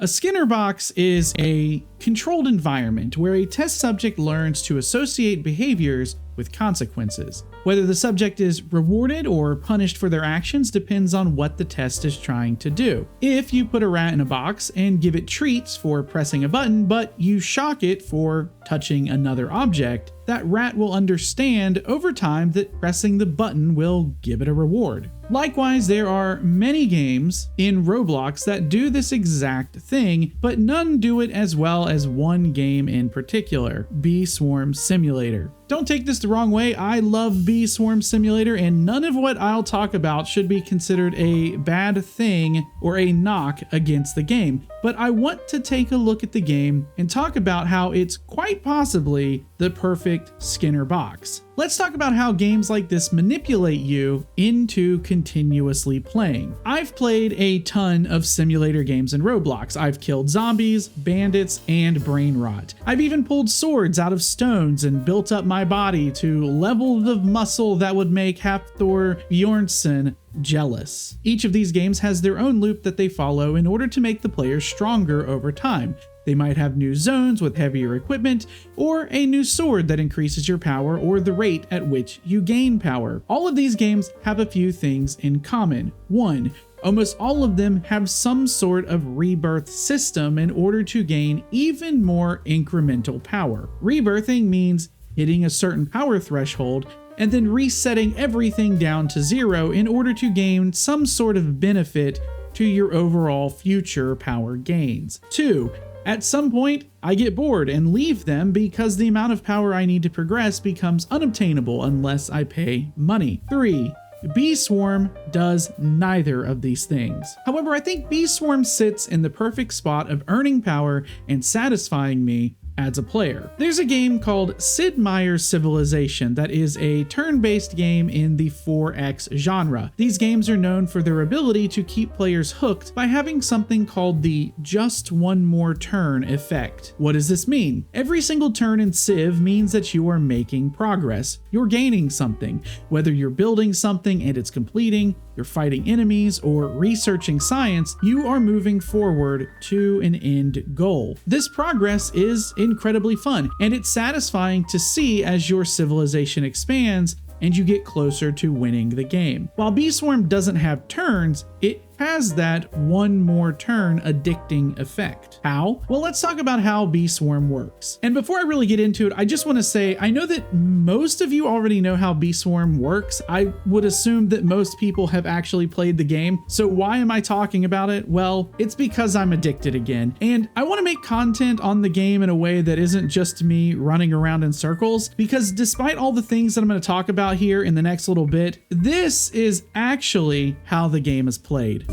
A Skinner box is a controlled environment where a test subject learns to associate behaviors with consequences. Whether the subject is rewarded or punished for their actions depends on what the test is trying to do. If you put a rat in a box and give it treats for pressing a button, but you shock it for touching another object, that rat will understand over time that pressing the button will give it a reward. Likewise, there are many games in Roblox that do this exact thing, but none do it as well as one game in particular, Bee Swarm Simulator. Don't take this the wrong way, I love Bee Swarm Simulator, and none of what I'll talk about should be considered a bad thing or a knock against the game, but I want to take a look at the game and talk about how it's quite possibly the perfect Skinner box. Let's talk about how games like this manipulate you into continuously playing. I've played a ton of simulator games in Roblox. I've killed zombies, bandits, and brain rot. I've even pulled swords out of stones and built up my body to levels of muscle that would make Hafthor Bjornsson jealous. Each of these games has their own loop that they follow in order to make the player stronger over time. They might have new zones with heavier equipment, or a new sword that increases your power or the rate at which you gain power. All of these games have a few things in common. 1. Almost all of them have some sort of rebirth system in order to gain even more incremental power. Rebirthing means hitting a certain power threshold and then resetting everything down to 0 in order to gain some sort of benefit to your overall future power gains. 2. At some point, I get bored and leave them because the amount of power I need to progress becomes unobtainable unless I pay money. 3. Bee Swarm does neither of these things. However, I think Bee Swarm sits in the perfect spot of earning power and satisfying me as a player. There's a game called Sid Meier's Civilization that is a turn-based game in the 4X genre. These games are known for their ability to keep players hooked by having something called the just one more turn effect. What does this mean? Every single turn in Civ means that you are making progress. You're gaining something. Whether you're building something and it's completing, you're fighting enemies, or researching science, you are moving forward to an end goal. This progress is incredibly fun, and it's satisfying to see as your civilization expands and you get closer to winning the game. While Bee Swarm doesn't have turns, it has that one more turn addicting effect. How? Well, let's talk about how Bee Swarm works. And before I really get into it, I just want to say, I know that most of you already know how Bee Swarm works. I would assume that most people have actually played the game. So why am I talking about it? Well, it's because I'm addicted again. And I want to make content on the game in a way that isn't just me running around in circles, because despite all the things that I'm going to talk about here in the next little bit, this is actually how the game is played.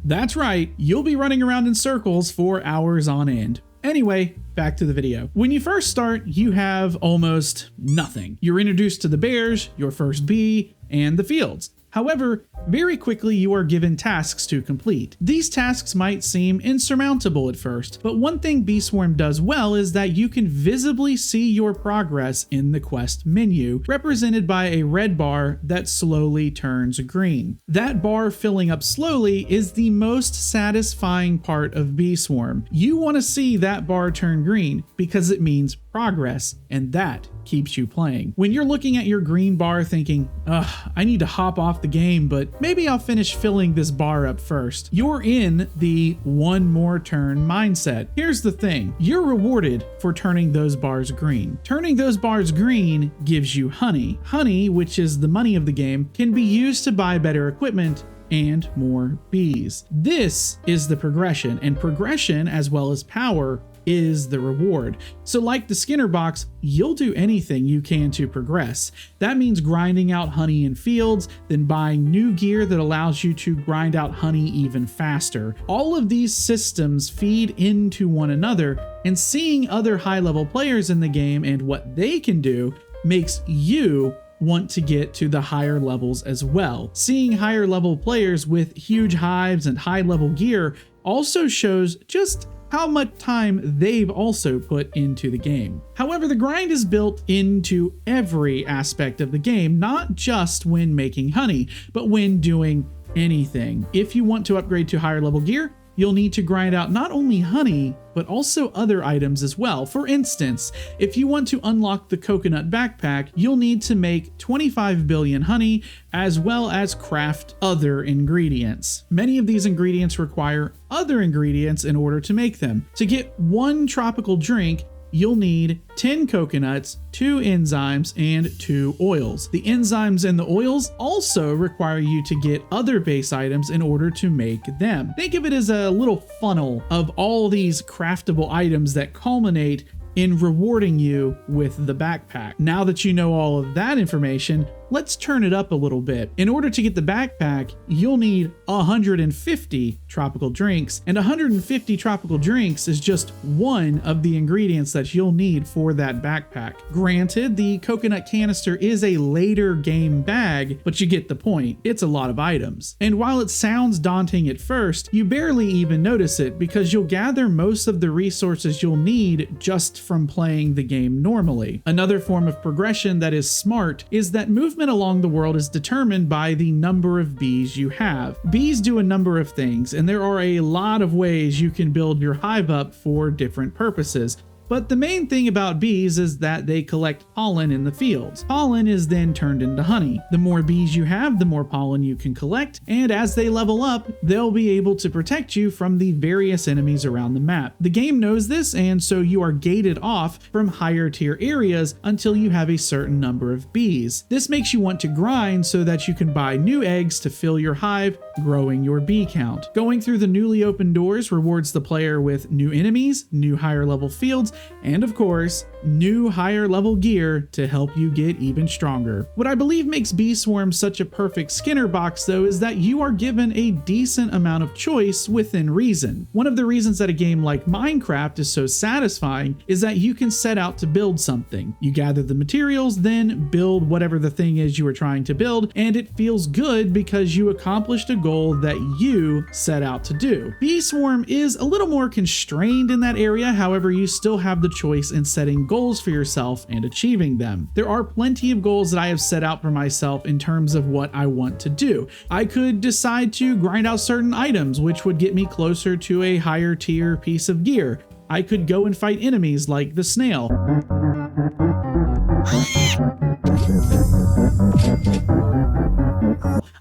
That's right, you'll be running around in circles for hours on end. Anyway, back to the video. When you first start, you have almost nothing. You're introduced to the bears, your first bee, and the fields. However, very quickly you are given tasks to complete. These tasks might seem insurmountable at first, but one thing Bee Swarm does well is that you can visibly see your progress in the quest menu, represented by a red bar that slowly turns green. That bar filling up slowly is the most satisfying part of Bee Swarm. You want to see that bar turn green because it means progress, and that keeps you playing. When you're looking at your green bar thinking, ugh, I need to hop off the game, but maybe I'll finish filling this bar up first, you're in the one more turn mindset. Here's the thing, you're rewarded for turning those bars green. Turning those bars green gives you honey. Honey, which is the money of the game, can be used to buy better equipment and more bees. This is the progression, and progression as well as power is the reward. So like the Skinner box, you'll do anything you can to progress. That means grinding out honey in fields, then buying new gear that allows you to grind out honey even faster. All of these systems feed into one another, and seeing other high-level players in the game and what they can do makes you want to get to the higher levels as well. Seeing higher level players with huge hives and high level gear also shows just how much time they've also put into the game. However, the grind is built into every aspect of the game, not just when making honey, but when doing anything. If you want to upgrade to higher level gear, you'll need to grind out not only honey, but also other items as well. For instance, if you want to unlock the coconut backpack, you'll need to make 25 billion honey, as well as craft other ingredients. Many of these ingredients require other ingredients in order to make them. To get one tropical drink, you'll need 10 coconuts, 2 enzymes, and 2 oils. The enzymes and the oils also require you to get other base items in order to make them. Think of it as a little funnel of all these craftable items that culminate in rewarding you with the backpack. Now that you know all of that information, let's turn it up a little bit. In order to get the backpack, you'll need 150 tropical drinks, and 150 tropical drinks is just one of the ingredients that you'll need for that backpack. Granted, the coconut canister is a later game bag, but you get the point. It's a lot of items. And while it sounds daunting at first, you barely even notice it because you'll gather most of the resources you'll need just from playing the game normally. Another form of progression that is smart is that movement along the world is determined by the number of bees you have. Bees do a number of things, and there are a lot of ways you can build your hive up for different purposes. But the main thing about bees is that they collect pollen in the fields. Pollen is then turned into honey. The more bees you have, the more pollen you can collect, and as they level up, they'll be able to protect you from the various enemies around the map. The game knows this, and so you are gated off from higher tier areas until you have a certain number of bees. This makes you want to grind so that you can buy new eggs to fill your hive, growing your bee count. Going through the newly opened doors rewards the player with new enemies, new higher level fields, and of course, new higher level gear to help you get even stronger. What I believe makes Bee Swarm such a perfect Skinner box though is that you are given a decent amount of choice within reason. One of the reasons that a game like Minecraft is so satisfying is that you can set out to build something. You gather the materials, then build whatever the thing is you are trying to build, and it feels good because you accomplished a goal that you set out to do. Bee Swarm is a little more constrained in that area, however, you still have the choice in setting goals for yourself and achieving them. There are plenty of goals that I have set out for myself in terms of what I want to do. I could decide to grind out certain items, which would get me closer to a higher tier piece of gear. I could go and fight enemies like the snail.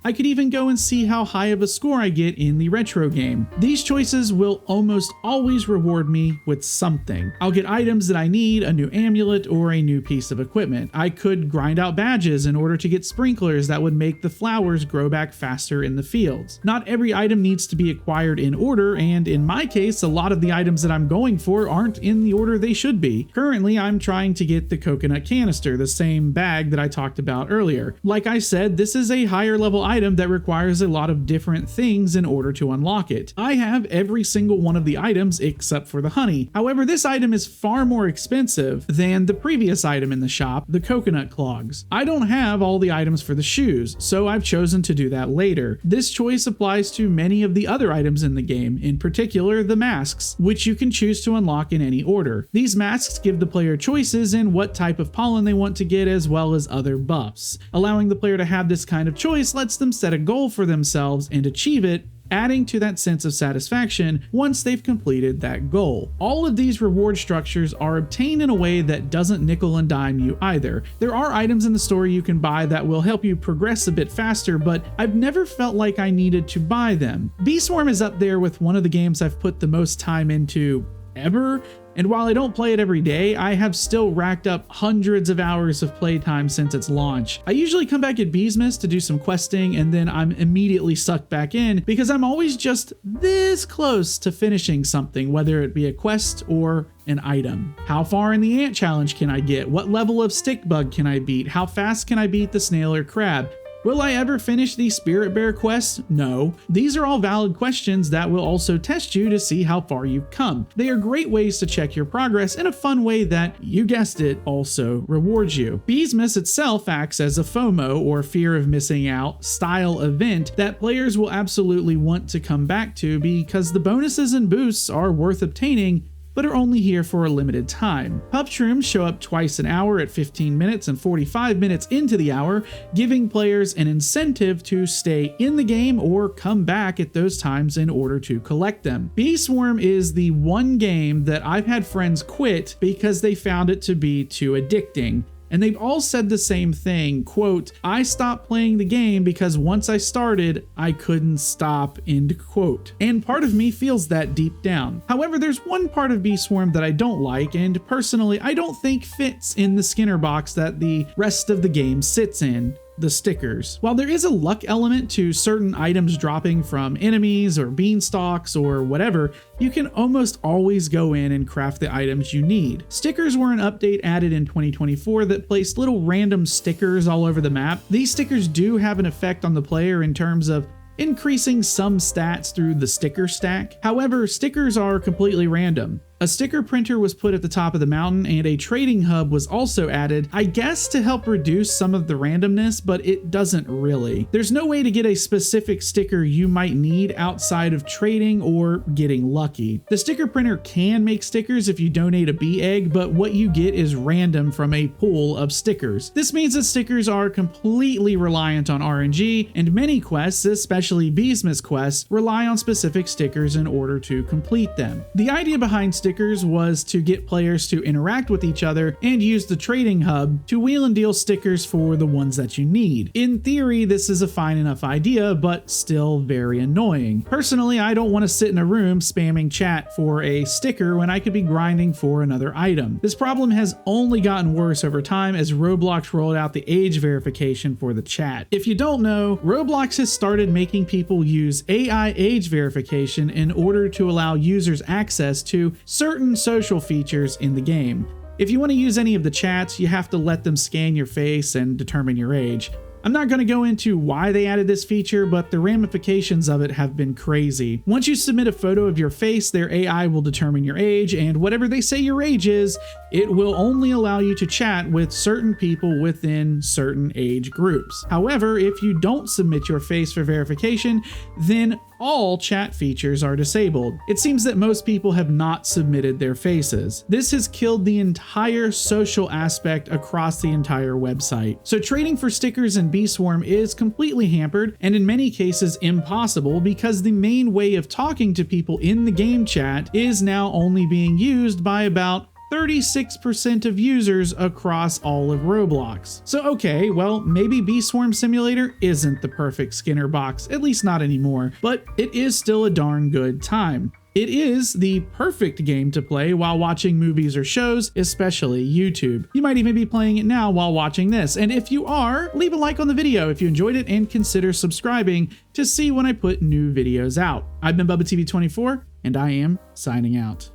I could even go and see how high of a score I get in the retro game. These choices will almost always reward me with something. I'll get items that I need, a new amulet, or a new piece of equipment. I could grind out badges in order to get sprinklers that would make the flowers grow back faster in the fields. Not every item needs to be acquired in order, and in my case, a lot of the items that I'm going for aren't in the order they should be. Currently, I'm trying to get the coconut canister, the same bag that I talked about earlier. Like I said, this is a higher level item that requires a lot of different things in order to unlock it. I have every single one of the items except for the honey. However, this item is far more expensive than the previous item in the shop, the coconut clogs. I don't have all the items for the shoes, so I've chosen to do that later. This choice applies to many of the other items in the game, in particular the masks, which you can choose to unlock in any order. These masks give the player choices in what type of pollen they want to get, as well as other buffs. Allowing the player to have this kind of choice lets them set a goal for themselves and achieve it, adding to that sense of satisfaction once they've completed that goal. All of these reward structures are obtained in a way that doesn't nickel and dime you either. There are items in the store you can buy that will help you progress a bit faster, but I've never felt like I needed to buy them. Bee Swarm is up there with one of the games I've put the most time into ever. And while I don't play it every day, I have still racked up hundreds of hours of playtime since its launch. I usually come back at Beesmas to do some questing, and then I'm immediately sucked back in because I'm always just this close to finishing something, whether it be a quest or an item. How far in the ant challenge can I get? What level of stick bug can I beat? How fast can I beat the snail or crab? Will I ever finish the Spirit Bear quests? No. These are all valid questions that will also test you to see how far you've come. They are great ways to check your progress in a fun way that, you guessed it, also rewards you. Beesmas itself acts as a FOMO, or fear of missing out, style event that players will absolutely want to come back to because the bonuses and boosts are worth obtaining, but are only here for a limited time. Pup shrooms show up twice an hour at 15 minutes and 45 minutes into the hour, giving players an incentive to stay in the game or come back at those times in order to collect them. Bee Swarm is the one game that I've had friends quit because they found it to be too addicting. And they've all said the same thing, quote, "I stopped playing the game because once I started, I couldn't stop," end quote. And part of me feels that deep down. However, there's one part of Bee Swarm that I don't like, and personally, I don't think fits in the Skinner box that the rest of the game sits in. The stickers. While there is a luck element to certain items dropping from enemies or beanstalks or whatever, you can almost always go in and craft the items you need. Stickers were an update added in 2024 that placed little random stickers all over the map. These stickers do have an effect on the player in terms of increasing some stats through the sticker stack. However, stickers are completely random. A sticker printer was put at the top of the mountain, and a trading hub was also added, I guess to help reduce some of the randomness, but it doesn't really. There's no way to get a specific sticker you might need outside of trading or getting lucky. The sticker printer can make stickers if you donate a bee egg, but what you get is random from a pool of stickers. This means that stickers are completely reliant on RNG, and many quests, especially Beesmas quests, rely on specific stickers in order to complete them. The idea behind stickers was to get players to interact with each other and use the trading hub to wheel and deal stickers for the ones that you need. In theory, this is a fine enough idea, but still very annoying. Personally, I don't want to sit in a room spamming chat for a sticker when I could be grinding for another item. This problem has only gotten worse over time as Roblox rolled out the age verification for the chat. If you don't know, Roblox has started making people use AI age verification in order to allow users access to certain social features in the game. If you want to use any of the chats, you have to let them scan your face and determine your age. I'm not going to go into why they added this feature, but the ramifications of it have been crazy. Once you submit a photo of your face, their AI will determine your age, and whatever they say your age is, it will only allow you to chat with certain people within certain age groups. However, if you don't submit your face for verification, then all chat features are disabled. It seems that most people have not submitted their faces. This has killed the entire social aspect across the entire website. So trading for stickers in Bee Swarm is completely hampered, and in many cases impossible, because the main way of talking to people in the game chat is now only being used by about 36% of users across all of Roblox. So okay, well, maybe Bee Swarm Simulator isn't the perfect Skinner box, at least not anymore, but it is still a darn good time. It is the perfect game to play while watching movies or shows, especially YouTube. You might even be playing it now while watching this, and if you are, leave a like on the video if you enjoyed it and consider subscribing to see when I put new videos out. I've been BubbaTV24, and I am signing out.